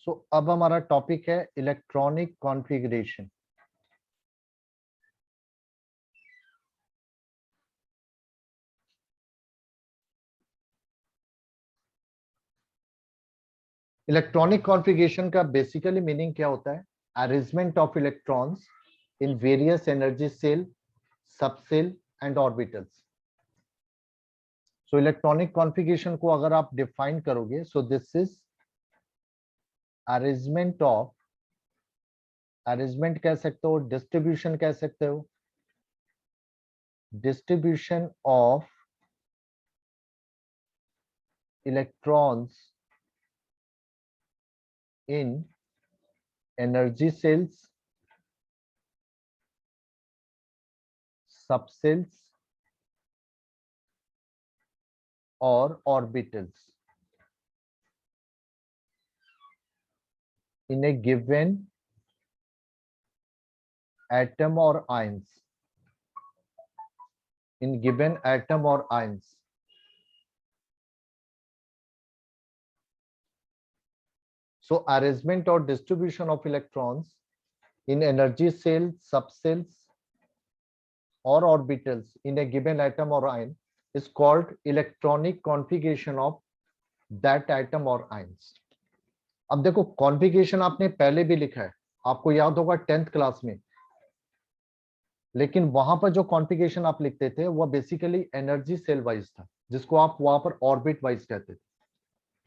अब हमारा टॉपिक है इलेक्ट्रॉनिक कॉन्फ़िगरेशन। इलेक्ट्रॉनिक कॉन्फ़िगरेशन का बेसिकली मीनिंग क्या होता है? Arrangement of electrons in various energy shell, subshell and orbitals. So electronic configuration को अगर आप डिफाइन करोगे, so this is arrangement of, arrangement कह सकते हो, डिस्ट्रीब्यूशन कह सकते हो, distribution of electrons in energy shells, subshells और orbitals in a given atom or ions, in given atom or ions. So arrangement or distribution of electrons in energy cells, subcells or orbitals in a given atom or ion is called electronic configuration of that atom or ions. अब देखो configuration आपने पहले भी लिखा है, आपको याद होगा 10th क्लास में, लेकिन वहां पर जो कॉन्फ़िगरेशन आप लिखते थे वो बेसिकली एनर्जी सेल वाइज था, जिसको आप वहां पर ऑर्बिट वाइज कहते थे।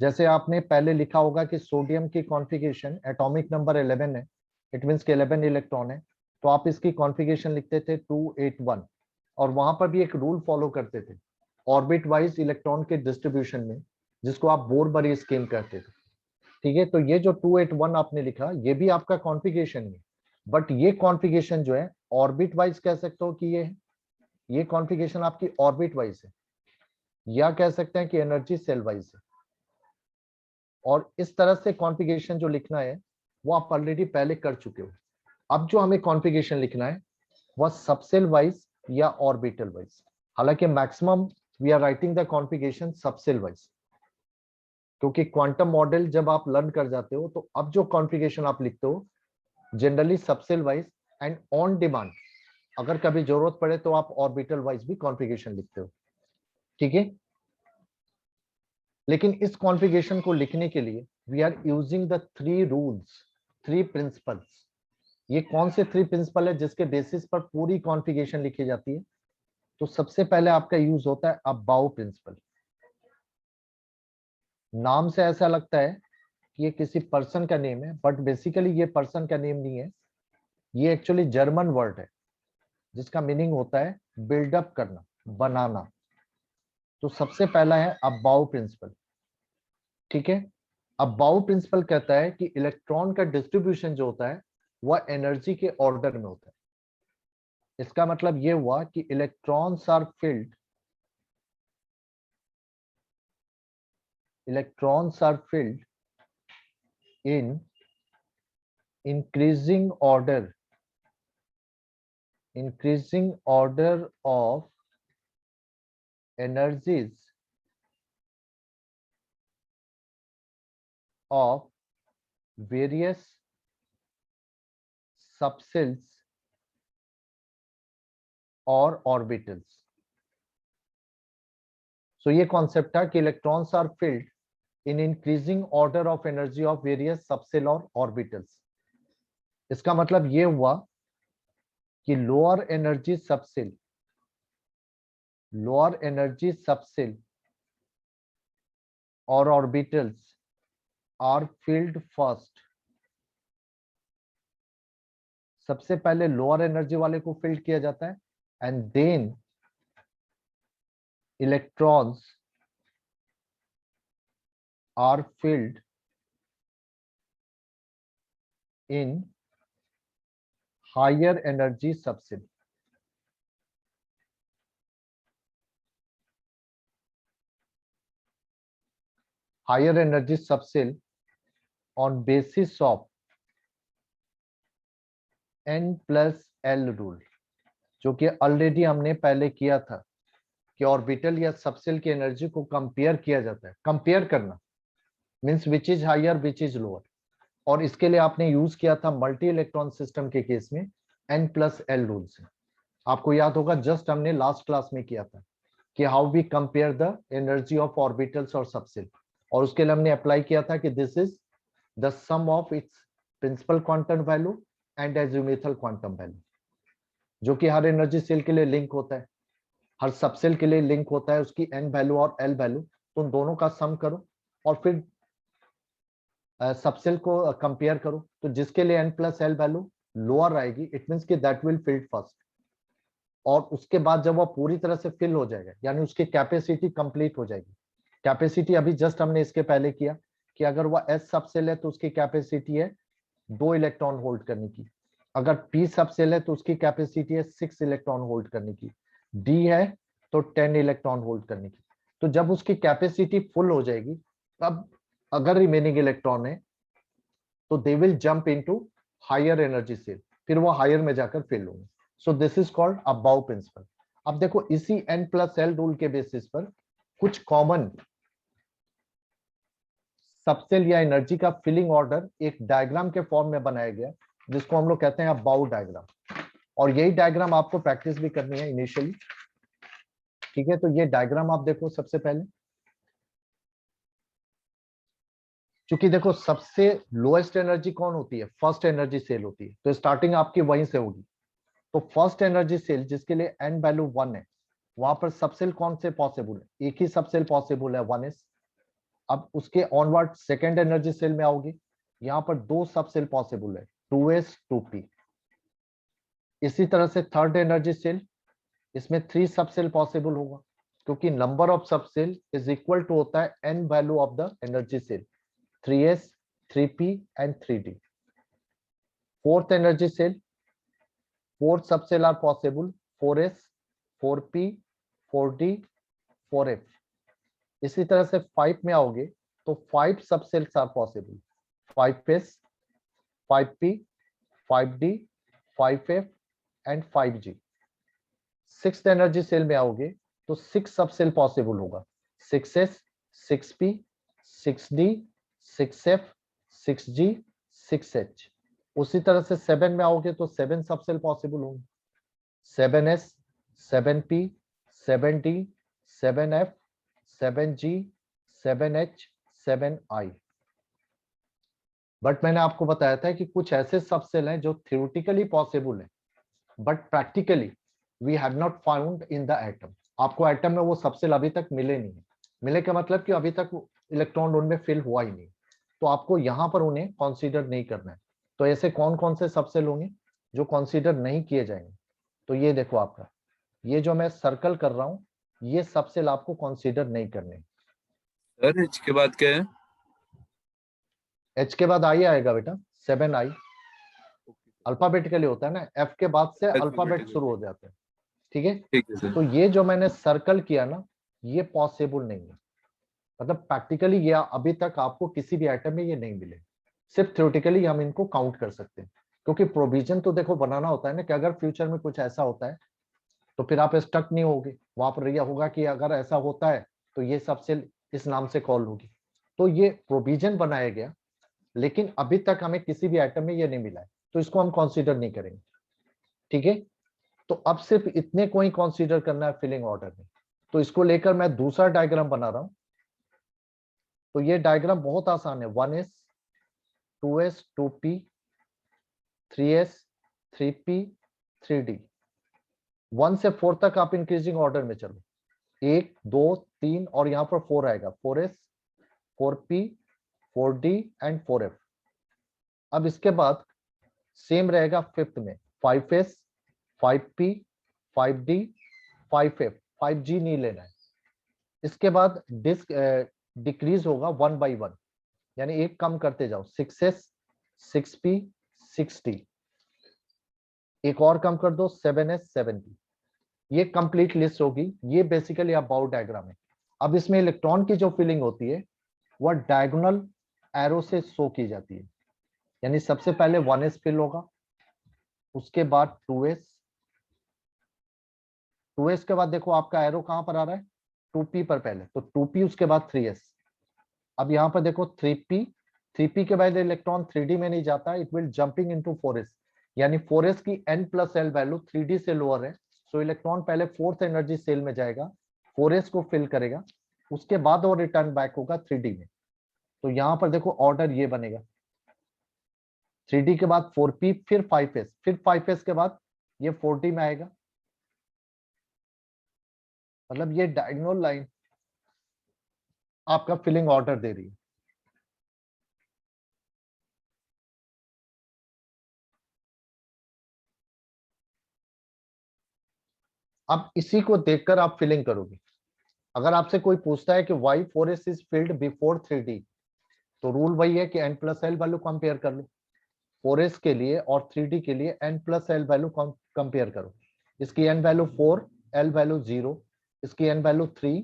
जैसे आपने पहले लिखा होगा कि सोडियम की कॉन्फ़िगरेशन एटॉमिक नंबर 11 है, इट मींस के 11 इलेक्ट्रॉन है, तो आप इसकी कॉन्फ़िगरेशन लिखते थे 281, और वहां पर भी एक रूल फॉलो करते थे ऑर्बिट वाइज इलेक्ट्रॉन के डिस्ट्रीब्यूशन में, जिसको आप बोर-बरी स्कीम कहते थे। ठीक है, तो ये जो 281 आपने लिखा, ये भी आपका कॉन्फ़िगरेशन है, बट ये कॉन्फ़िगरेशन जो है ऑर्बिट वाइज कह सकते हो कि ये कॉन्फ़िगरेशन आपकी ऑर्बिट वाइज है, या कह सकते हैं कि एनर्जी सेल वाइज है। और इस तरह से कॉन्फ़िगरेशन जो लिखना है वो आप ऑलरेडी पहले कर चुके हो। अब जो हमें कॉन्फ़िगरेशन लिखना है वह सबसेल वाइज या ऑर्बिटल वाइज। हालांकि maximum we are writing the configuration subshell wise, क्योंकि क्वांटम मॉडल जब आप लर्न कर जाते हो तो अब जो कॉन्फ़िगरेशन आप लिखते हो generally subshell wise, and on demand अगर कभी जरूरत पड़े तो आप ऑर्बिटल वाइज भी कॉन्फ़िगरेशन लिखते हो। ठीक है, लेकिन इस कॉन्फ़िगरेशन को लिखने के लिए we are using the 3 rules, 3 principles. ये कौन से 3 प्रिंसिपल है जिसके बेसिस पर पूरी कॉन्फ़िगरेशन लिखी जाती है? तो सबसे पहले आपका यूज होता है अबाउ प्रिंसिपल। नाम से ऐसा लगता है कि ये किसी पर्सन का नेम है, बट बेसिकली ये पर्सन का नेम नहीं है, ये एक्चुअली जर्मन वर्ड है जिसका मीनिंग होता है बिल्डअप करना, बनाना। तो सबसे पहला है अबाउ प्रिंसिपल। ठीक है, अबाउ प्रिंसिपल कहता है कि इलेक्ट्रॉन का डिस्ट्रीब्यूशन जो होता है वह एनर्जी के ऑर्डर में होता है। इसका मतलब ये हुआ कि electrons are filled, electrons are filled in increasing order, increasing order of energies of various subcells और orbitals. So ये कॉन्सेप्ट था कि electrons are filled in increasing order of energy of various subshell और ऑर्बिटल्स। इसका मतलब ये हुआ कि lower energy subshell, lower energy subshell और ऑर्बिटल्स आर फिल्ड फर्स्ट। सबसे पहले लोअर एनर्जी वाले को फिल्ड किया जाता है, and then electrons are filled in higher energy subshell. Higher energy subshell on basis of N+L rule, जो कि ऑलरेडी हमने पहले किया था कि ऑर्बिटल या सबसेल की एनर्जी को कंपेयर किया जाता है। कंपेयर करना means which is higher which is lower. और इसके लिए आपने यूज किया था मल्टी इलेक्ट्रॉन सिस्टम के केस में N+L रूल से। आपको याद होगा जस्ट हमने लास्ट क्लास में किया था कि how we compare the energy of orbitals और सबसेल, और उसके लिए हमने अप्लाई किया था कि this is the sum of its principal quantum value and azimuthal quantum value, जो कि हर एनर्जी सेल के लिए लिंक होता है, हर सबसेल के लिए लिंक होता है, उसकी N वैल्यू और L वैल्यू, तो उन दोनों का सम करो और फिर सबसेल को कंपेयर करो, तो जिसके लिए N+L वैल्यू लोअर आएगी इट मींस कि दैट विल फिल फर्स्ट, और उसके बाद जब वो पूरी तरह से फिल हो जाएगा यानी उसकी कैपेसिटी कंप्लीट हो जाएगी। कैपेसिटी अभी जस्ट हमने इसके पहले किया कि अगर वह S सबसेल है तो उसकी कैपेसिटी है 2 इलेक्ट्रॉन होल्ड करने की, अगर P सबसेल है तो उसकी कैपेसिटी है 6 इलेक्ट्रॉन होल्ड करने की, D है तो 10 इलेक्ट्रॉन होल्ड करने की। तो जब उसकी कैपेसिटी फुल हो जाएगी तब अगर रिमेनिंग इलेक्ट्रॉन है तो they will jump into higher energy shell, फिर वो हायर में जाकर फिल होंगे। So this is called aufbau principle. अब देखो इसी N+L रूल के बेसिस पर कुछ कॉमन सबसेल या एनर्जी का फिलिंग ऑर्डर एक डायग्राम के फॉर्म में बनाया गया जिसको हम लोग कहते हैं अबाउ डायग्राम, और यही डायग्राम आपको प्रैक्टिस भी करनी है इनिशियली। ठीक है, तो ये डायग्राम आप देखो सबसे पहले, क्योंकि देखो सबसे लोएस्ट एनर्जी कौन होती है, फर्स्ट एनर्जी सेल होती है, तो स्टार्टिंग आपकी वहीं से होगी। तो फर्स्ट एनर्जी सेल जिसके लिए N वैल्यू 1 है, वहां पर सबसेल कौन से पॉसिबल है, एक ही सबसेल पॉसिबल है 1s। अब उसके ऑनवर्ड सेकेंड एनर्जी सेल में आओगे, यहाँ पर 2 सबसेल पॉसिबल है 2s 2p। इसी तरह से थर्ड एनर्जी सेल, इसमें 3 सबसेल पॉसिबल होगा क्योंकि number of subshell is equal to होता है N value of the energy shell, 3s 3p and 3d। Fourth energy shell, 4 subshell are possible 4s 4p 4d 4f। इसी तरह से 5 में आओगे तो 5 subshells are possible 5s 5p 5d 5f and 5g। Sixth energy shell में आओगे तो 6 subshell possible होगा 6s 6p 6d 6f 6g 6h। उसी तरह से 7 में आओगे तो 7 सबसेल पॉसिबल होंगे 7s 7p 7d 7f 7g 7h 7i। But मैंने आपको बताया था कि कुछ ऐसे सबसेल हैं जो थ्योरेटिकली पॉसिबल है but practically we have not found in the atom. आपको एटम में वो सबसेल अभी तक मिले नहीं है, मिले का मतलब कि अभी तक इलेक्ट्रॉन उनमें फिल हुआ ही नहीं, तो आपको यहाँ पर उन्हें कंसीडर नहीं करना है। तो ऐसे कौन कौन से सबसेल होंगे जो कंसीडर नहीं किए जाएंगे, तो ये देखो आपका, ये जो मैं सर्कल कर रहा हूँ ये सबसेल आपको कंसीडर नहीं करने। सर एच के बाद क्या है? एच के बाद आई आएगा बेटा, 7i। अल्फाबेटिकली होता है ना, एफ के बाद से अल्फाबेट शुरू हो जाते हैं। ठीक है, ठीक है सर। तो ये जो मैंने सर्कल किया ना ये पॉसिबल नहीं है, मतलब प्रैक्टिकली ये अभी तक आपको किसी भी आइटम में ये नहीं मिले, सिर्फ थ्योरेटिकली हम इनको काउंट कर सकते हैं। क्योंकि प्रोविजन तो देखो बनाना होता है ना कि अगर फ्यूचर में कुछ ऐसा होता है तो फिर आप स्टक नहीं होगे, वहां पर यह होगा कि अगर ऐसा होता है तो ये सबसे इस नाम से कॉल होगी। तो ये प्रोविजन बनाया गया लेकिन अभी तक हमें किसी भी आइटम में ये नहीं मिला है, तो इसको हम कंसीडर नहीं करेंगे। ठीक है, तो अब सिर्फ इतने को ही कंसीडर करना है फिलिंग ऑर्डर में। तो इसको लेकर मैं दूसरा डायग्राम बना रहा हूं। तो ये डायग्राम बहुत आसान है, 1s 2s 2p 3s 3p 3d। 1 से 4 तक आप इंक्रीजिंग ऑर्डर में चलो, 1 2 3 और यहाँ पर 4 आएगा, 4s 4p 4d and 4f। अब इसके बाद सेम रहेगा फिफ्थ में, 5s 5p 5d 5f 5g नहीं लेना है। इसके बाद डिक्रीज होगा 1 by 1, यानी एक कम करते जाओ, 6s 6p 6d, एक और कम कर दो 7s 7p। ये कंप्लीट लिस्ट होगी, ये बेसिकली अबाउ डायग्राम है। अब इसमें इलेक्ट्रॉन की जो फिलिंग होती है वह डायगोनल एरो से शो की जाती है, यानी सबसे पहले 1s फिल होगा, उसके बाद 2s, 2s के बाद देखो आपका एरो कहां पर आ रहा है, 2p पर पहले, तो 2p उसके बाद 3s। अब यहाँ पर देखो 3p 3p के बाद इलेक्ट्रॉन 3d में नहीं जाता, it will jumping into 4s, यानी 4s की n+l वैल्यू 3d से लोअर है, सो इलेक्ट्रॉन पहले फोर्थ एनर्जी सेल में जाएगा, 4s को फिल करेगा, उसके बाद वो रिटर्न बैक होगा 3d में। तो यहाँ पर देखो ऑर्डर ये बनेगा, 3d के बाद 4p, फिर 5s, फिर 5s के बाद ये 4d में आएगा। मतलब ये डायगोनल लाइन आपका फिलिंग ऑर्डर दे रही है। अब इसी को देखकर आप फिलिंग करोगे। अगर आपसे कोई पूछता है कि Y 4s is filled before 3d, तो रूल वही है कि n+l वैल्यू कंपेयर कर लो 4s के लिए और 3d के लिए, n+l वैल्यू कंपेयर करो। इसकी n वैल्यू 4, l वैल्यू 0, इसकी n वैल्यू 3,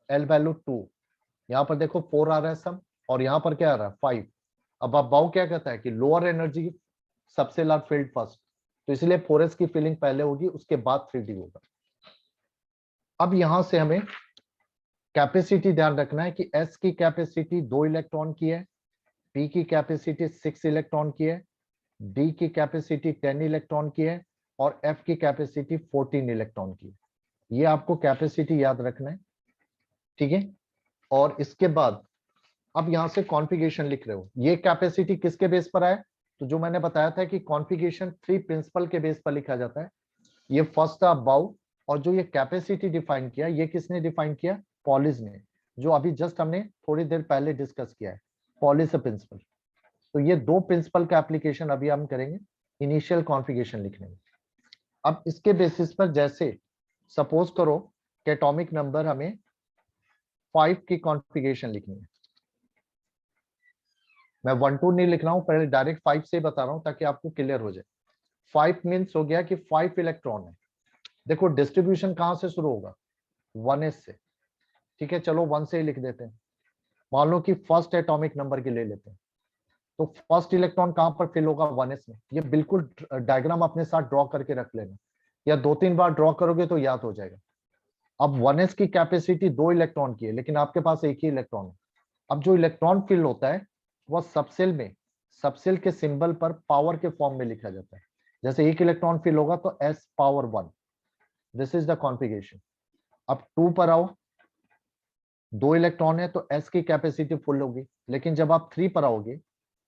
l वैल्यू 2। यहाँ पर देखो 4 आ रहा है सम, और यहाँ पर क्या आ रहा है 5। अब अबाउ क्या कहता है कि लोअर एनर्जी सबसे लार्ज फील्ड फर्स्ट, तो इसलिए 4s की फिलिंग पहले होगी, उसके बाद 3d होगा। अब यहां से हमें कैपेसिटी ध्यान रखना है कि s की कैपेसिटी 2 इलेक्ट्रॉन की है, p की कैपेसिटी 6 इलेक्ट्रॉन की है, d की कैपेसिटी 10 इलेक्ट्रॉन की है, और f की कैपेसिटी 14 इलेक्ट्रॉन की है। ये आपको कैपेसिटी याद रखना है, ठीक है। और इसके बाद अब यहां से कॉन्फ़िगरेशन लिख रहे हो, ये कैपेसिटी किसके बेस पर है? तो जो मैंने बताया था कि कॉन्फ़िगरेशन 3 प्रिंसिपल के बेस पर लिखा जाता है। ये फर्स्ट था बाउ, और जो ये कैपेसिटी डिफाइन किया, ये किसने डिफाइन किया? पॉलिस ने, जो अभी जस्ट हमने थोड़ी देर पहले डिस्कस किया है, पॉलिस प्रिंसिपल। तो ये दो प्रिंसिपल का एप्लीकेशन अभी हम करेंगे इनिशियल कॉन्फ़िगरेशन लिखने में। अब इसके बेसिस पर, जैसे सपोज करो कि एटॉमिक नंबर हमें 5 की कॉन्फ़िगरेशन लिखनी है, मैं 1 2 नहीं लिख रहा हूं, पहले डायरेक्ट 5 से बता रहा हूं ताकि आपको क्लियर हो जाए। 5 मीन्स हो गया कि 5 इलेक्ट्रॉन है। देखो डिस्ट्रीब्यूशन कहां से शुरू होगा? 1s से, ठीक है। चलो 1 से ही लिख देते हैं। मान लो कि फर्स्ट एटॉमिक नंबर के ले लेते हैं, तो फर्स्ट इलेक्ट्रॉन कहां पर फिल होगा? 1s में। ये बिल्कुल डायग्राम अपने साथ ड्रॉ करके रख लेना, या 2-3 बार ड्रॉ करोगे तो याद हो जाएगा। अब 1s की कैपेसिटी 2 इलेक्ट्रॉन की है, लेकिन आपके पास एक ही इलेक्ट्रॉन है। अब जो इलेक्ट्रॉन फिल होता है वह सबसेल में, सबसेल के सिंबल पर पावर के फॉर्म में लिखा जाता है। जैसे एक इलेक्ट्रॉन फिल होगा तो s⁻1, this is the configuration. अब 2 पर आओ, 2 इलेक्ट्रॉन है तो s की कैपेसिटी फुल होगी, लेकिन जब आप 3 पर आओगे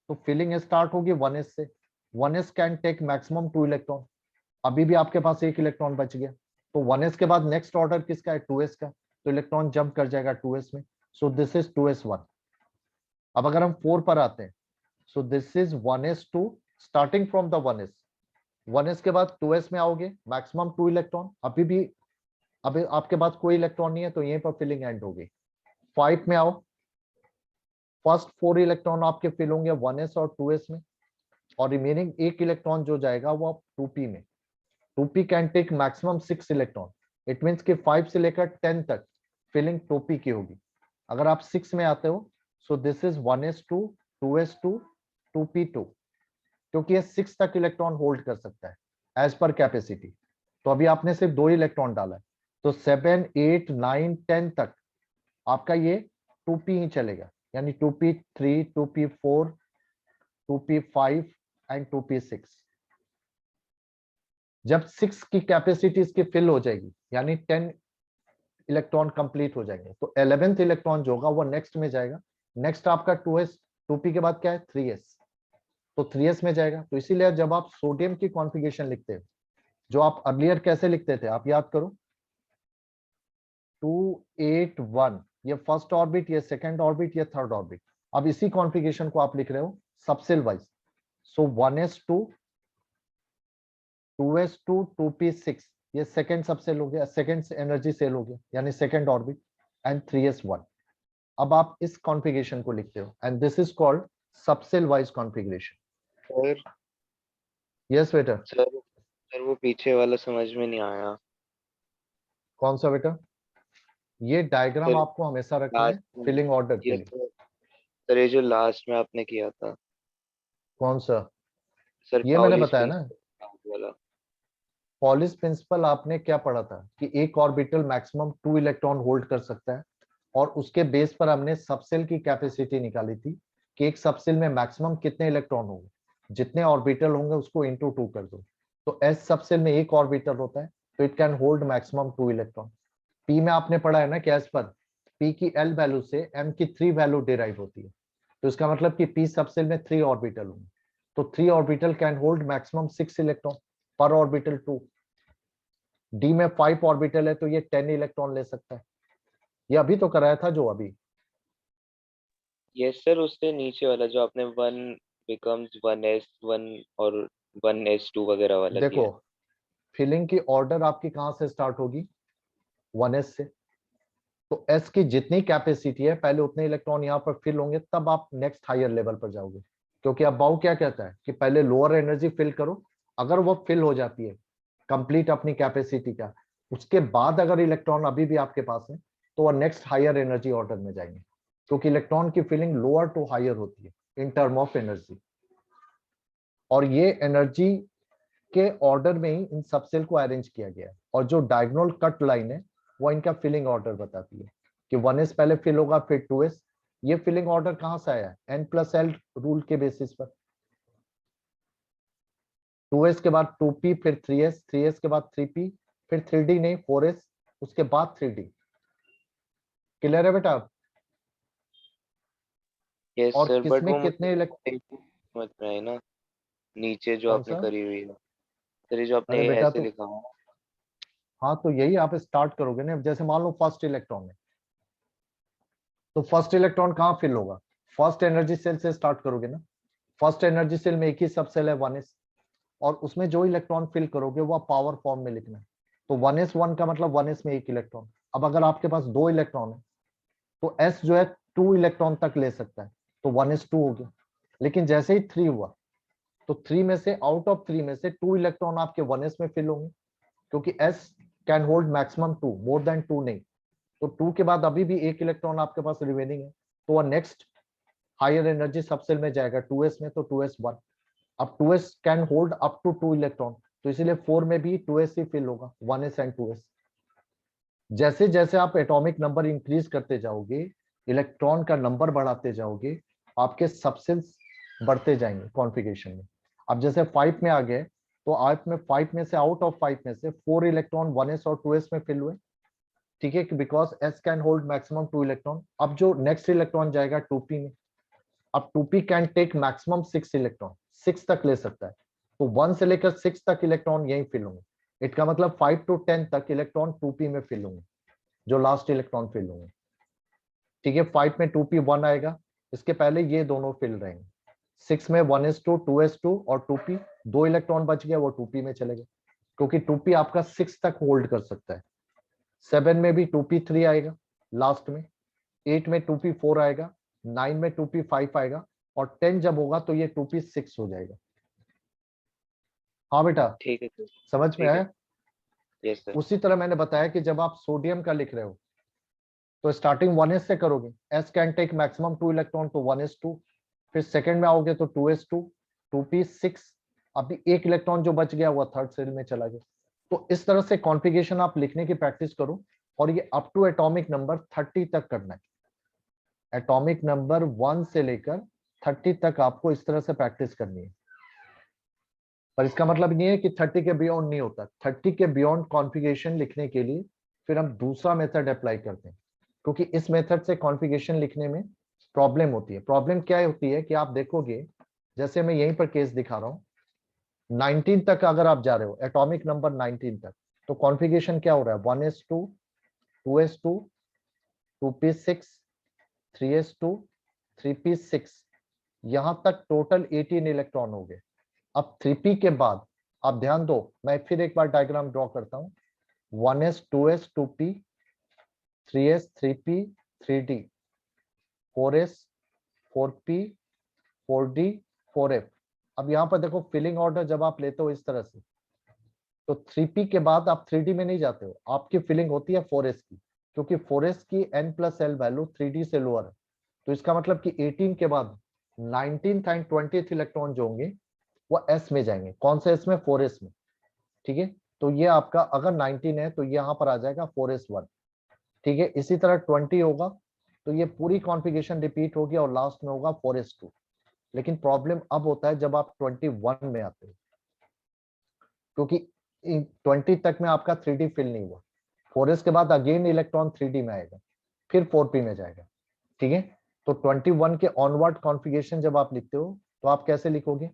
तो फिलिंग स्टार्ट होगी 1s से। 1s can take maximum 2 electron, अभी भी आपके पास एक इलेक्ट्रॉन बच गया, तो 1s के बाद नेक्स्ट ऑर्डर किसका है? 2s का, तो इलेक्ट्रॉन जंप कर जाएगा 2s में, सो दिस इज 2s1। अब अगर हम 4 पर आते हैं, सो this is 1s2 starting from the 1s। 1s के बाद 2s में आओगे, मैक्सिमम 2 इलेक्ट्रॉन, अभी आपके पास कोई इलेक्ट्रॉन नहीं है, तो यहीं पर फिलिंग एंड होगी। 5 में आओ, फर्स्ट 4 इलेक्ट्रॉन आपके फिल होंगे 1s और 2s में, और रिमेनिंग एक इलेक्ट्रॉन जो जाएगा वो 2p में। 2p can take maximum 6 electron, it means कि 5 से लेकर 10 तक फिलिंग 2p की होगी। अगर आप 6 में आते हो, सो this is 1s2 2s2 2p2, क्योंकि ये 6 तक इलेक्ट्रॉन होल्ड कर सकता है एज पर कैपेसिटी। तो अभी आपने सिर्फ 2 इलेक्ट्रॉन डाला है, तो 7 8 9 10 तक आपका ये 2p ही चलेगा, यानी 2p3 2p4 2p5 and 2p6। जब 6 की कैपेसिटी इसकी फिल हो जाएगी, यानी 10 इलेक्ट्रॉन कंप्लीट हो जाएंगे, तो 11th इलेक्ट्रॉन जो होगा वो नेक्स्ट में जाएगा। नेक्स्ट आपका 2s, 2p के बाद क्या है? 3s, तो 3s में जाएगा। तो इसीलिए जब आप सोडियम की कॉन्फ़िगरेशन लिखते हो, जो आप अर्लियर कैसे लिखते थे, आप याद करो, 281, ये फर्स्ट ऑर्बिट, ये सेकंड ऑर्बिट, ये थर्ड ऑर्बिट। अब इसी कॉन्फ़िगरेशन को आप लिख रहे हो सबसेल वाइज, सो 1s2 2s2 2p6, ये सेकंड सबसेल हो गया, सेकंड एनर्जी सेल हो गया, यानी सेकंड ऑर्बिट, एंड 3s1। अब आप इस कॉन्फ़िगरेशन को लिखते हो, and this is called subshell wise configuration. Sir yes बेटा। सर वो पीछे वाला समझ में नहीं आया। कौन सा बेटा? ये डायग्राम सर आपको हमेशा रखना है लास्ट में फिलिंग ऑर्डर के ये लिए। तो सर ये जो लास्ट में आपने किया था कौन सा? सर, ये मैंने पाउली बताया ना, प्रिंसिपल वाला। Pauli's principle. आपने क्या पढ़ा था कि एक ऑर्बिटल मैक्सिमम 2 इलेक्ट्रॉन होल्ड कर सकता है, और उसके बेस पर हमने सबसेल की कैपेसिटी निकाली थी कि एक सबसेल में मैक्सिमम कितने इलेक्ट्रॉन होंगे, जितने ऑर्बिटल होंगे उसको इंटू 2 कर दो। तो एस सबसेल में एक ऑर्बिटल होता है, तो it can hold maximum 2 electron. P में आपने पढ़ा है ना कि एस पर पी की एल वैल्यू से एम की 3 वैल्यू डिराइव होती है, तो इसका मतलब कि पी सबसेल में 3 ऑर्बिटल होंगे, तो 3 orbital can hold maximum 6 electron, पर ऑर्बिटल 2। डी में 5 ऑर्बिटल है तो ये 10 इलेक्ट्रॉन ले सकता है। ये अभी तो कराया था जो अभी। यस सर, उससे नीचे वाला जो आपने 1 बिकम्स 1s1 और 1s2 वगैरह वाला देखो दिया। फिलिंग की ऑर्डर आपकी कहां से स्टार्ट होगी, 1s से। तो s की जितनी कैपेसिटी है पहले उतने इलेक्ट्रॉन यहाँ पर फिल होंगे, तब आप नेक्स्ट हायर लेवल पर जाओगे। क्योंकि अब बाउ क्या कहता है कि पहले लोअर एनर्जी फिल करो, अगर वो फिल हो जाती है कंप्लीट अपनी कैपेसिटी का, उसके बाद अगर इलेक्ट्रॉन अभी भी आपके पास है तो वो नेक्स्ट हायर एनर्जी ऑर्डर में जाएंगे, क्योंकि इलेक्ट्रॉन की फिलिंग लोअर टू हायर होती है इन टर्म ऑफ एनर्जी। और ये एनर्जी के ऑर्डर में ही इन सब सेल को अरेंज किया गया है। और जो डायगोनल कट लाइन है वो इनका फिलिंग ऑर्डर बताती है कि 1s पहले फिल होगा फिर 2s। ये फिलिंग ऑर्डर कहां से आया है, n+l रूल के बेसिस पर। 2s के बाद 2p फिर 3s, 3s के बाद 3p फिर 3d नहीं 4s, उसके बाद 3d। क्लियर है बेटा। यस और सर, बट किसमें वो कितने मुझे समझ में आई ना, नीचे जो कौन आपने सा। करी हुई है सर, ये जो अरे आपने बेटा ऐसे तो लिखा हुआ है। हाँ, तो यही आप स्टार्ट करोगे ना। जैसे मान लो फर्स्ट इलेक्ट्रॉन है, तो फर्स्ट इलेक्ट्रॉन कहाँ फिल होगा, फर्स्ट एनर्जी सेल से स्टार्ट करोगे ना। फर्स्ट एनर्जी सेल में एक ही सब सेल है 1s, और उसमें जो इलेक्ट्रॉन फिल करोगे वो पावर फॉर्म में लिखना है। तो 1s1 का मतलब 1s में एक इलेक्ट्रॉन। अब अगर आपके पास 2 इलेक्ट्रॉन है तो s जो है 2 इलेक्ट्रॉन तक ले सकता है, तो 1s2 हो गया। लेकिन जैसे ही 3 हुआ तो 3 में से आउट ऑफ 3 में से 2 इलेक्ट्रॉन आपके 1s में फिल होंगे, क्योंकि s can hold maximum 2, more than 2 नहीं। तो 2 के बाद अभी भी एक इलेक्ट्रॉन आपके पास रिमेनिंग है, तो वह नेक्स्ट हायर एनर्जी सबसेल में जाएगा 2s में, तो 2s1। अब 2s can hold up to 2 electron, तो इसीलिए 4 में भी 2s ही फिल होगा, 1s एंड 2s। जैसे जैसे आप एटॉमिक नंबर इंक्रीज करते जाओगे, इलेक्ट्रॉन का नंबर बढ़ाते जाओगे, आपके सबसेल्स बढ़ते जाएंगे कॉन्फ़िगरेशन में। अब जैसे 5 में आ गए, तो आप में 5 में से आउट ऑफ 5 में से 4 इलेक्ट्रॉन 1s और 2s में फिल हुए, ठीक है, because s can hold maximum 2 electron. अब जो नेक्स्ट इलेक्ट्रॉन जाएगा 2p में, अब 2p can take maximum 6 electron, 6 तक ले सकता है। तो 1 से लेकर 6 तक इलेक्ट्रॉन यहीं फिल होंगे। इसका मतलब 5 to 10 तक इलेक्ट्रॉन 2p में फिल होंगे, जो लास्ट इलेक्ट्रॉन फिल होंगे, ठीक है। 5 में 2p1 आएगा, इसके पहले ये दोनों फिल रहेंगे। 6 में 1s2 2s2 और 2p, 2 इलेक्ट्रॉन बच गया, वो 2p में चले गए, क्योंकि 2p आपका 6 तक होल्ड कर सकता है। 7 में भी 2p3 आएगा लास्ट में, 8 में 2p4 आएगा, 9 में 2p5 आएगा, और 10 जब होगा तो ये 2p6 हो जाएगा। हाँ बेटा, ठीक है सर। समझ में ठीक है। आया। Yes sir. उसी तरह मैंने बताया कि जब आप सोडियम का लिख रहे हो तो स्टार्टिंग 1s से करोगे, s can take maximum 2 electron, तो 1s2। फिर सेकंड में आओगे तो 2s2, 2p6, अभी एक इलेक्ट्रॉन जो बच गया वो थर्ड सेल में चला गया। तो इस तरह से कॉन्फ़िगरेशन आप लिखने की प्रैक्टिस करो, और ये अप टू एटॉमिक नंबर 30 तक करना है। एटॉमिक नंबर 1 से लेकर 30 तक आपको इस तरह से प्रैक्टिस करनी है। पर इसका मतलब नहीं है कि 30 के बियॉन्ड नहीं होता। 30 के बियॉन्ड कॉन्फ़िगरेशन लिखने के लिए फिर हम दूसरा मेथड अप्लाई करते हैं, क्योंकि इस मेथड से कॉन्फ़िगरेशन लिखने में प्रॉब्लम होती है। प्रॉब्लम क्या होती है कि आप देखोगे, जैसे मैं यहीं पर केस दिखा रहा हूँ, 19 तक अगर आप जा रहे हो, एटॉमिक नंबर 19 तक, तो कॉन्फ़िगरेशन क्या हो रहा है, 1s2 2s2 2p6 3s2 3p6, यहां तक टोटल 18 इलेक्ट्रॉन हो गए। अब 3p के बाद आप ध्यान दो, मैं फिर एक बार डायग्राम ड्रॉ करता हूं, 1s 2s 2p 3s 3p 3d 4s 4p 4d 4f। अब यहां पर देखो फिलिंग ऑर्डर जब आप लेते हो इस तरह से, तो 3p के बाद आप 3d में नहीं जाते हो, आपकी फिलिंग होती है 4s की, क्योंकि 4s की n+l वैल्यू 3d से लोअर है। तो इसका मतलब कि 18 के बाद 19th एंड 20th इलेक्ट्रॉन जो होंगे वो s में जाएंगे। कौन से s में, 4s में, ठीक है। तो ये आपका अगर 19 है तो ये यहाँ पर आ जाएगा 4s1, ठीक है। इसी तरह 20 होगा तो ये पूरी कॉन्फ़िगरेशन रिपीट होगी और लास्ट में होगा 4s2। लेकिन प्रॉब्लम अब होता है जब आप 21 में आते हो, क्योंकि 20 तक में आपका 3D फिल नहीं हुआ। 4s के बाद अगेन इलेक्ट्रॉन 3D में आएगा, फिर 4p में जाएगा। ठीक है, तो 21 के ऑनवर्ड कॉन्फ़िगरेशन जब आप लिखते हो तो आप कैसे लिखोगे?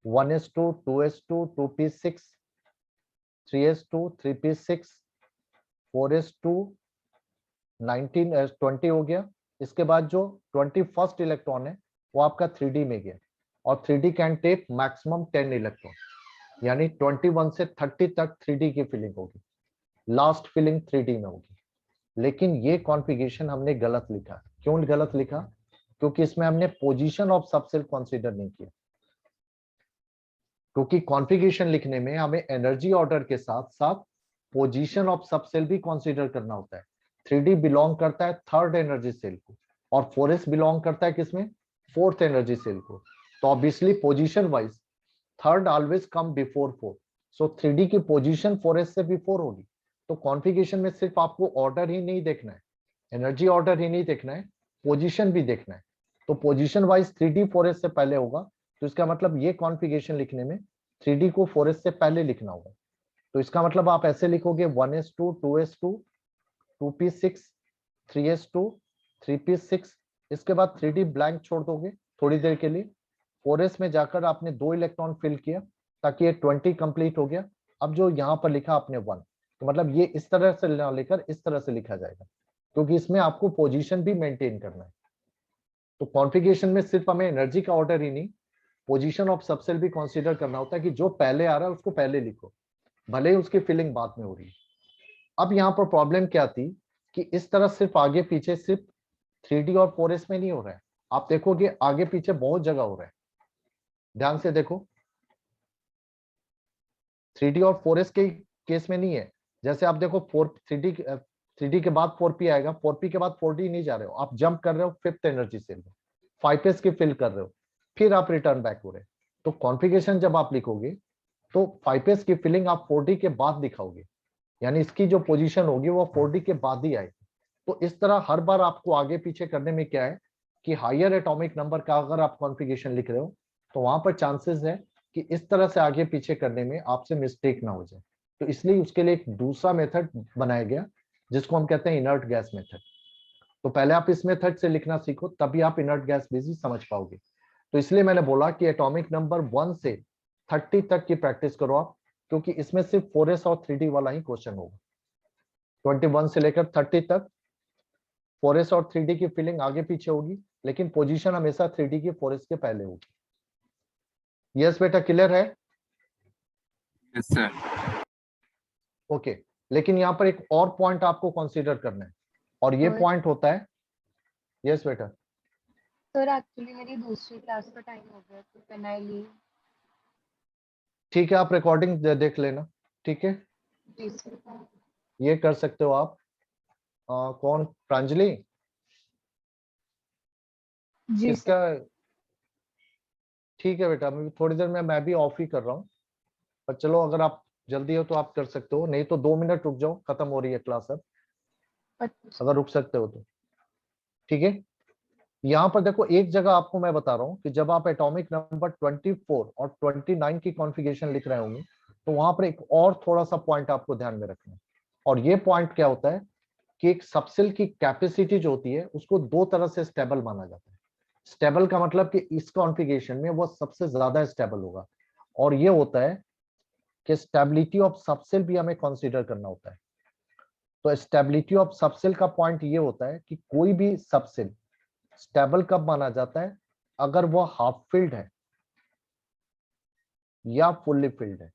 1s2, 2s2, 2p6, 3s2, 3p6, 4s2, 19 20 हो गया। इसके बाद जो 21st इलेक्ट्रॉन है वो आपका 3D में गया, और 3D can take maximum 10 electron, यानी 21 से 30 तक 3D की फिलिंग होगी, लास्ट फिलिंग 3D में होगी। लेकिन ये कॉन्फ़िगरेशन हमने गलत लिखा। क्यों गलत लिखा? क्योंकि इसमें हमने पोजीशन ऑफ सबसेल कंसीडर नहीं किया। क्योंकि कॉन्फ़िगरेशन लिखने में हमें एनर्जी ऑर्डर के साथ साथ पोजीशन ऑफ सबसेल भी कंसीडर करना होता है। 3D बिलोंग करता है थर्ड एनर्जी सेल को, और 4s बिलोंग करता है किसमें? फोर्थ एनर्जी सेल को। तो obviously position wise third always come before fourth, so 3D की पोजीशन 4s से बिफोर होगी। तो कॉन्फ़िगरेशन में सिर्फ आपको ऑर्डर ही नहीं देखना है, एनर्जी ऑर्डर ही नहीं देखना है, पोजीशन भी देखना है। तो पोजीशन वाइज 3D 4s से पहले होगा, तो इसका मतलब ये कॉन्फ़िगरेशन लिखने में 3D को 4s से पहले लिखना होगा। तो इसका मतलब आप ऐसे लिखोगे 1s2, 2s2, 2p6, 3s2, 3p6, इसके बाद 3D ब्लैंक छोड़ दोगे थोड़ी देर के लिए। 4s में जाकर आपने 2 इलेक्ट्रॉन फिल किया ताकि ये 20 कंप्लीट हो गया। अब जो यहाँ पर लिखा आपने 1, तो मतलब ये इस तरह से ना लेकर इस तरह से लिखा जाएगा, क्योंकि इसमें आपको पोजीशन भी मेंटेन करना है। तो कॉन्फ़िगरेशन में सिर्फ हमें एनर्जी का ऑर्डर ही नहीं, पोजीशन ऑफ सबसेल भी कंसीडर करना होता है कि जो पहले आ रहा है उसको पहले लिखो, भले ही उसकी फिलिंग बाद में हो रही है। अब यहाँ पर प्रॉब्लम क्या थी कि इस तरह सिर्फ आगे पीछे सिर्फ 3D और 4s में नहीं हो रहा है, आप देखोगे आगे पीछे बहुत जगह हो रहा है। ध्यान से देखो, 3D और 4s के केस में नहीं है। जैसे आप देखो 3D के बाद 4p आएगा, 4p के बाद 4D नहीं जा रहे हो, आप जंप कर रहे हो फिफ्थ एनर्जी सेल में, 5s की फिल कर रहे हो, फिर आप रिटर्न बैक हो रहे हो। तो कॉन्फ़िगरेशन जब आप लिखोगे तो 5s की फिलिंग आप 4D के बाद दिखाओगे, यानी इसकी जो पोजीशन होगी वो 4D के बाद ही आएगी। तो इस तरह हर बार आपको आगे पीछे करने में क्या है कि हायर एटॉमिक नंबर का अगर आप कॉन्फ़िगरेशन लिख रहे हो तो वहां पर चांसेस है कि इस तरह से आगे पीछे करने में आपसे मिस्टेक ना हो जाए। तो इसलिए उसके लिए एक दूसरा मेथड बनाया गया जिसको हम कहते हैं इनर्ट गैस मेथड। तो पहले आप इस मेथड से लिखना सीखो, तभी आप इनर्ट गैस बेसिस समझ पाओगे। तो इसलिए मैंने बोला कि एटॉमिक नंबर 1 से 30 तक की प्रैक्टिस करो आप, क्योंकि इसमें सिर्फ 4s और 3D वाला ही क्वेश्चन होगा। 21 से लेकर 30 तक 4s और 3D की फिलिंग आगे पीछे होगी, लेकिन पोजीशन हमेशा 3D की 4s के पहले होगी। यस बेटा, क्लियर है? Yes sir. ओके, लेकिन यहाँ पर एक और पॉइंट आपको कंसीडर करना है, और ये पॉइंट होता है। यस बेटा। सर एक्चुअली मेरी दूसरी क्लास का टाइम हो गया, तो कैन आई लीव? ठीक है, आप रिकॉर्डिंग देख लेना। ठीक है, जी सर। ये कर सकते हो आप। कौन? प्रांजलि? जी किसका? सर। ठीक है बेटा, मैं थोड़ी देर में मैं भी ऑफ ही कर रहा हूँ, पर चलो अगर आप जल्दी हो तो आप कर सकते हो, नहीं तो 2 मिनट रुक जाओ, खत्म हो रही है क्लास अब, अच्छा। अगर रुक सकते हो तो। ठीक है, यहाँ पर देखो एक जगह आपको मैं बता रहा हूँ कि जब आप एटॉमिक नंबर 24 और 29 की कॉन्फ़िगरेशन लिख रहे होंगे तो वहां पर एक और थोड़ा सा पॉइंट आपको ध्यान में रखना है। और ये पॉइंट क्या होता है कि एक सबसेल की कैपेसिटी जो होती है उसको दो तरह से स्टेबल माना जाता है। स्टेबल का मतलब कि इस कॉन्फ़िगरेशन में वो सबसे ज्यादा स्टेबल होगा, और ये होता है कि स्टेबिलिटी ऑफ सबसेल भी हमें कंसीडर करना होता है। तो स्टेबिलिटी ऑफ सबसेल का पॉइंट ये होता है कि कोई भी सबसेल स्टेबल कब माना जाता है? अगर वो हाफ फिल्ड है या फुल्ली फिल्ड है,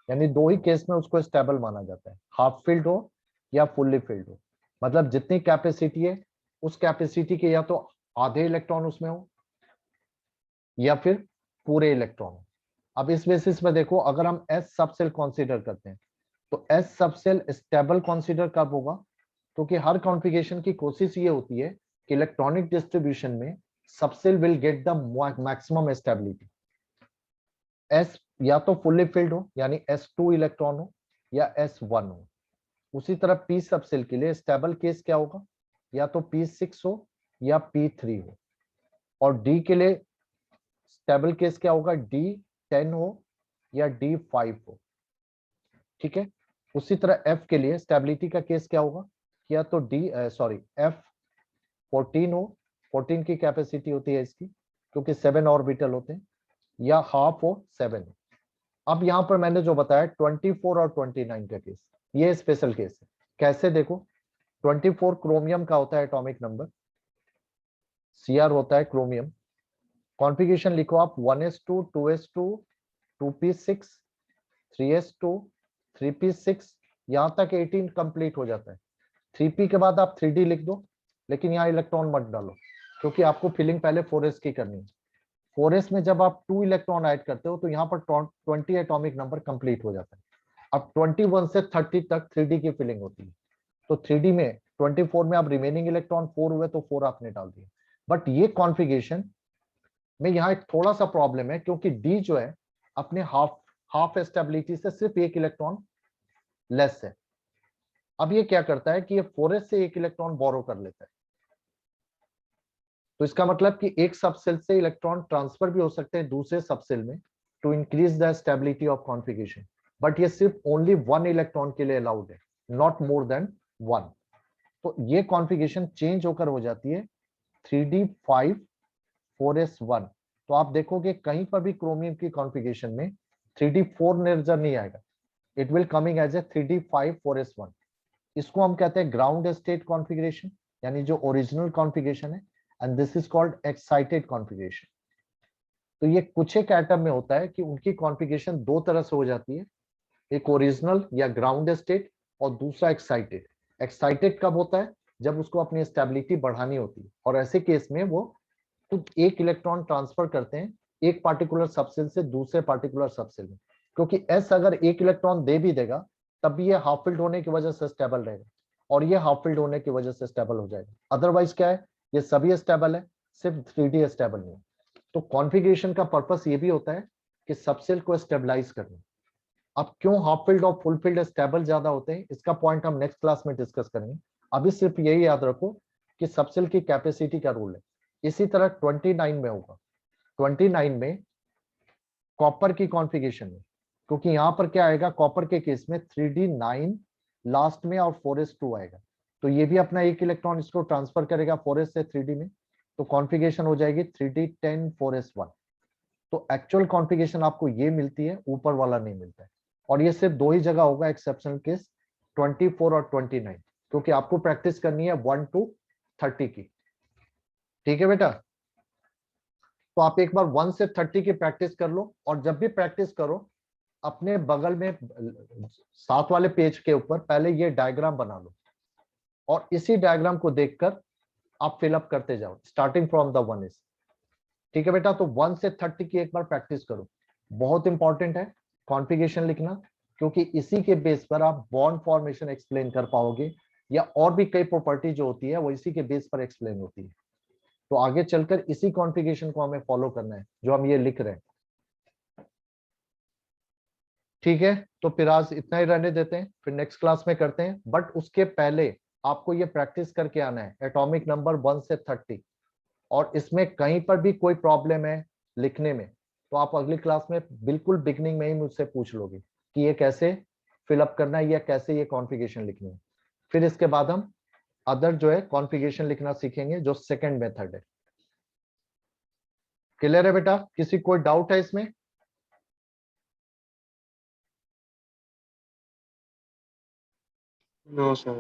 यानी दो ही केस में उसको स्टेबल माना जाता है, हाफ फिल्ड हो या फुल्ली फिल्ड हो। मतलब जितनी कैपेसिटी है उस कैपेसिटी के या तो आधे इलेक्ट्रॉन उसमें हो या फिर पूरे इलेक्ट्रॉन हो। अब इस बेसिस पे देखो, अगर हम एस सबसेल कंसीडर करते हैं तो एस सबसेल स्टेबल कंसीडर कब होगा? क्योंकि हर कॉन्फ़िगरेशन की कोशिश ये होती है कि इलेक्ट्रॉनिक डिस्ट्रीब्यूशन में subshell will get the maximum stability. S या तो फुल्ली फिल्ड हो यानी S2 इलेक्ट्रॉन हो या S1 हो। उसी तरह पी सबसेल के लिए स्टेबल केस क्या होगा? या तो P6 हो या P3 हो, और D के लिए स्टेबल केस क्या होगा, D10 हो या D5 हो। ठीक है, उसी तरह F के लिए स्टेबिलिटी का केस क्या होगा, या तो F14 हो, 14 की कैपेसिटी होती है इसकी क्योंकि 7 ऑर्बिटल होते हैं, या हाफ हो 7 हो। अब यहां पर मैंने जो बताया 24 और 29 का केस, ये स्पेशल केस है। कैसे देखो, 24 क्रोमियम का होता है एटॉमिक नंबर, Cr होता है क्रोमियम। कॉन्फ़िगरेशन लिखो आप 1s2 2s2 2p6 3s2 3p6, यहां तक 18 कंप्लीट हो जाता है। 3p के बाद आप 3d लिख दो, लेकिन यहाँ इलेक्ट्रॉन मत डालो क्योंकि आपको फिलिंग पहले 4s की करनी है। 4s में जब आप 2 इलेक्ट्रॉन ऐड करते हो तो यहाँ पर 20 एटॉमिक नंबर कंप्लीट हो जाता है। अब 21 से 30 तक 3d की फिलिंग होती है, तो 3d में 24 में आप रिमेनिंग इलेक्ट्रॉन 4 हुए तो 4 आपने डाल दिए। बट ये कॉन्फ़िगरेशन में यहाँ एक थोड़ा सा प्रॉब्लम है क्योंकि d जो है अपने हाफ स्टेबिलिटी से सिर्फ एक इलेक्ट्रॉन लेस है। अब ये क्या करता है कि ये 4s से एक इलेक्ट्रॉन बोरो कर लेता है, तो इसका मतलब कि एक सबसेल से इलेक्ट्रॉन ट्रांसफर भी हो सकते हैं दूसरे सबसेल में to increase the stability of configuration, but ये सिर्फ ओनली 1 इलेक्ट्रॉन के लिए अलाउड है, नॉट मोर देन 1। तो ये कॉन्फ़िगरेशन चेंज होकर हो जाती है 3d5 4s1। तो आप देखोगे कहीं पर भी क्रोमियम की कॉन्फ़िगरेशन में 3d4 नजर नहीं आएगा, it will coming as a 3d5 4s1। इसको हम कहते हैं ग्राउंड स्टेट कॉन्फ़िगरेशन, यानी जो ओरिजिनल कॉन्फ़िगरेशन है, and this is called excited configuration. तो ये कुछ एक एटम में होता है कि उनकी कॉन्फ़िगरेशन दो तरह से हो जाती है, एक ओरिजिनल या ग्राउंड स्टेट और दूसरा एक्साइटेड। एक्साइटेड कब होता है, जब उसको अपनी स्टेबिलिटी बढ़ानी होती है, और ऐसे केस में वो खुद एक इलेक्ट्रॉन ट्रांसफर करते हैं एक पार्टिकुलर सबसेल से दूसरे पार्टिकुलर सबसेल में, क्योंकि एस अगर एक इलेक्ट्रॉन दे भी देगा तब भी ये हाफ फिल्ड होने की वजह से स्टेबल रहेगा, और ये हाफ फिल्ड होने की वजह से स्टेबल हो जाएगा। अदरवाइज क्या है, ये सभी स्टेबल है, सिर्फ 3d स्टेबल नहीं है। तो कॉन्फ़िगरेशन का पर्पस ये भी होता है कि सबसेल को स्टेबलाइज करना। अब क्यों हाफ फिल्ड और फुल फिल्ड स्टेबल ज्यादा होते हैं, इसका पॉइंट हम नेक्स्ट क्लास में डिस्कस करेंगे। अभी सिर्फ यही याद रखो कि सबसेल की कैपेसिटी का रूल है। इसी तरह 29 में होगा, 29 में कॉपर की कॉन्फ़िगरेशन में, क्योंकि यहां पर क्या आएगा, कॉपर के केस में 3d9 लास्ट में और 4s2 आएगा, तो ये भी अपना एक इलेक्ट्रॉन इसको ट्रांसफर करेगा 4s से 3d में, तो कॉन्फ़िगरेशन हो जाएगी 3d10 4s1। तो एक्चुअल कॉन्फ़िगरेशन आपको ये मिलती है, ऊपर वाला नहीं मिलता है, और ये सिर्फ दो ही जगह होगा एक्सेप्शनल केस, 24 और 29, क्योंकि आपको प्रैक्टिस करनी है 1 to 30 की। ठीक है बेटा, तो आप एक बार 1 से 30 की प्रैक्टिस कर लो, और जब भी प्रैक्टिस करो अपने बगल में साथ वाले पेज के ऊपर पहले ये डायग्राम बना लो, और इसी डायग्राम को देखकर आप फिलअप करते जाओ स्टार्टिंग फ्रॉम द 1s। ठीक है बेटा, तो 1 से 30 की एक बार प्रैक्टिस करो, बहुत इंपॉर्टेंट है कॉन्फ़िगरेशन लिखना, क्योंकि इसी के बेस पर आप बॉन्ड फॉर्मेशन एक्सप्लेन कर पाओगे, या और भी कई प्रॉपर्टी जो होती है वो इसी के बेस पर एक्सप्लेन होती है। तो आगे चलकर इसी कॉन्फ़िगरेशन को हमें फॉलो करना है जो हम ये लिख रहे हैं। ठीक है, तो फिर आज इतना ही रहने देते हैं, फिर नेक्स्ट क्लास में करते हैं, बट उसके पहले आपको ये प्रैक्टिस करके आना है एटॉमिक नंबर 1 से 30, और इसमें कहीं पर भी कोई प्रॉब्लम है लिखने में तो आप अगली क्लास में बिल्कुल बिगनिंग में ही मुझसे पूछ लोगे कि ये कैसे फिलअप करना है या कैसे ये कॉन्फ़िगरेशन लिखनी है। फिर इसके बाद हम अदर जो है कॉन्फ़िगरेशन लिखना सीखेंगे, जो सेकंड मेथड है। क्लियर है बेटा, किसी कोई डाउट है इसमें? No sir.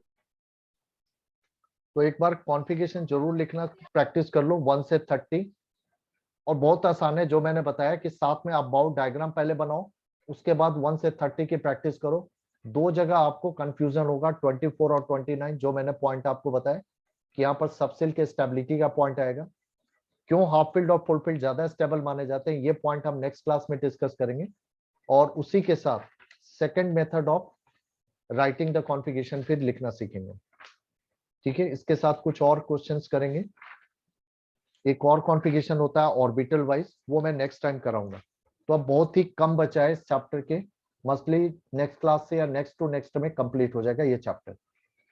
तो एक बार कॉन्फ़िगरेशन जरूर लिखना प्रैक्टिस कर लो 1 से 30, और बहुत आसान है जो मैंने बताया कि साथ में आप बाउंड डायग्राम पहले बनाओ, उसके बाद 1 से 30 की प्रैक्टिस करो। दो जगह आपको कंफ्यूजन होगा 24 और 29, जो मैंने पॉइंट आपको बताया कि यहाँ पर सबसेल के स्टेबिलिटी का पॉइंट आएगा, क्यों हाफ फील्ड और फुल फील्ड ज्यादा स्टेबल माने जाते हैं, ये पॉइंट हम नेक्स्ट क्लास में डिस्कस करेंगे। और उसी के साथ second method of writing the configuration फिर लिखना सीखेंगे। ठीक है, इसके साथ कुछ और क्वेश्चंस करेंगे। एक और कॉन्फ़िगरेशन होता है ऑर्बिटल वाइज, वो मैं नेक्स्ट टाइम कराऊंगा। तो अब बहुत ही कम बचा है इस चैप्टर के, मस्टली नेक्स्ट क्लास से या नेक्स्ट टू नेक्स्ट में कंप्लीट हो जाएगा ये चैप्टर,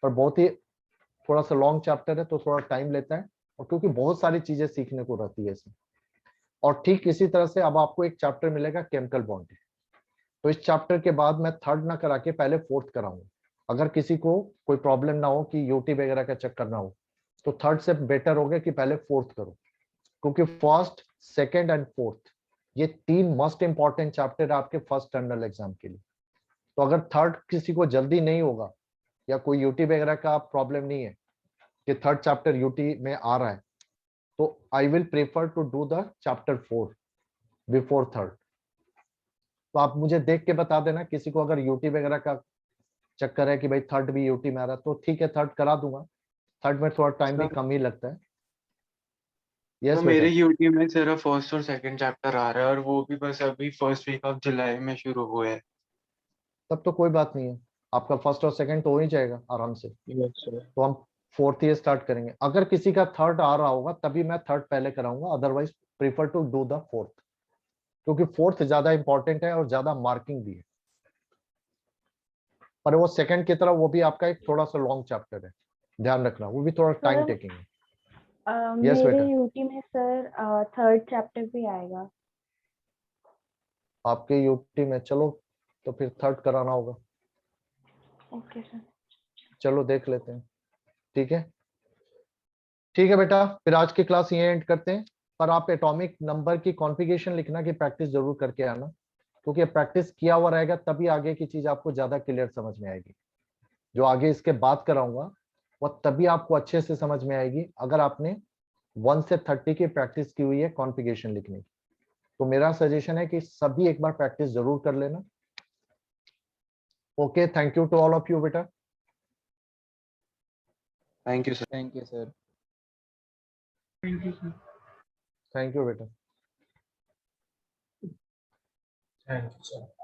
पर बहुत ही थोड़ा सा लॉन्ग चैप्टर है तो थोड़ा टाइम लेता है, और क्योंकि बहुत सारी चीजें सीखने को रहती है इसमें। और ठीक इसी तरह से अब आपको एक चैप्टर मिलेगा केमिकल बॉन्डिंग, तो इस चैप्टर के बाद मैं थर्ड ना करा के पहले फोर्थ कराऊंगा। अगर किसी को कोई प्रॉब्लम ना हो कि यूटी वगैरह का चक्कर ना हो, तो थर्ड से बेटर होगा कि पहले फोर्थ करो, क्योंकि फर्स्ट, सेकेंड एंड फोर्थ ये 3 मोस्ट इंपॉर्टेंट चैप्टर है आपके फर्स्ट टर्नल एग्जाम के लिए। तो अगर थर्ड किसी को जल्दी नहीं होगा या कोई यूटी वगैरह का प्रॉब्लम नहीं है कि थर्ड चैप्टर यूटी में आ रहा है, तो I will prefer to do the chapter 4 before third. तो आप मुझे देख के बता देना, किसी को अगर यूटी वगैरह का चक्कर है कि भाई थर्ड भी यूटी में आ रहा है, तो ठीक है थर्ड करा दूंगा। थर्ड में थोड़ा टाइम भी सर, कम ही लगता है। तो यस मेरे बेटा, यूटी में सिर्फ फर्स्ट और सेकंड चैप्टर आ रहा है, और वो भी बस अभी फर्स्ट वीक ऑफ जुलाई में शुरू हुए हैं। तब तो कोई बात नहीं है, आपका फर्स्ट और सेकंड तो हो ही जाएगा आराम से। Yes sir. तो हम फोर्थ ही स्टार्ट करेंगे। अगर किसी का थर्ड आ रहा होगा तभी मैं थर्ड पहले कराऊंगा, otherwise prefer to do the fourth, क्योंकि फोर्थ ज्यादा इंपॉर्टेंट है और ज्यादा मार्किंग भी है। पर वो सेकंड की तरह वो भी आपका एक थोड़ा सा लॉन्ग चैप्टर है, ध्यान रखना, वो भी थोड़ा टाइम सर, टेकिंग है। यस मेरे बेटा, यूटी में सर थर्ड चैप्टर भी आएगा। आपके यूटी में, चलो तो फिर थर्ड कराना होगा। Okay sir. चलो देख लेते हैं, ठीक है। ठीक है बेटा, फिर आज की क्लास ये एंड करते हैं। पर आप एटॉमिक नंबर की कॉन्फ़िगरेशन लिखना की प्रैक्टिस जरूर करके आना, क्योंकि प्रैक्टिस किया हुआ रहेगा तभी आगे की चीज आपको ज्यादा क्लियर समझ में आएगी। जो आगे इसके बाद कराऊंगा वो तभी आपको अच्छे से समझ में आएगी, अगर आपने 1 से 30 की प्रैक्टिस की हुई है कॉन्फ़िगरेशन लिखने की। तो मेरा सजेशन है कि सभी एक बार प्रैक्टिस जरूर कर लेना। Okay, thank you to all of you बेटा। Thank you sir. Thank you sir. Thank you बेटा। Thank you sir.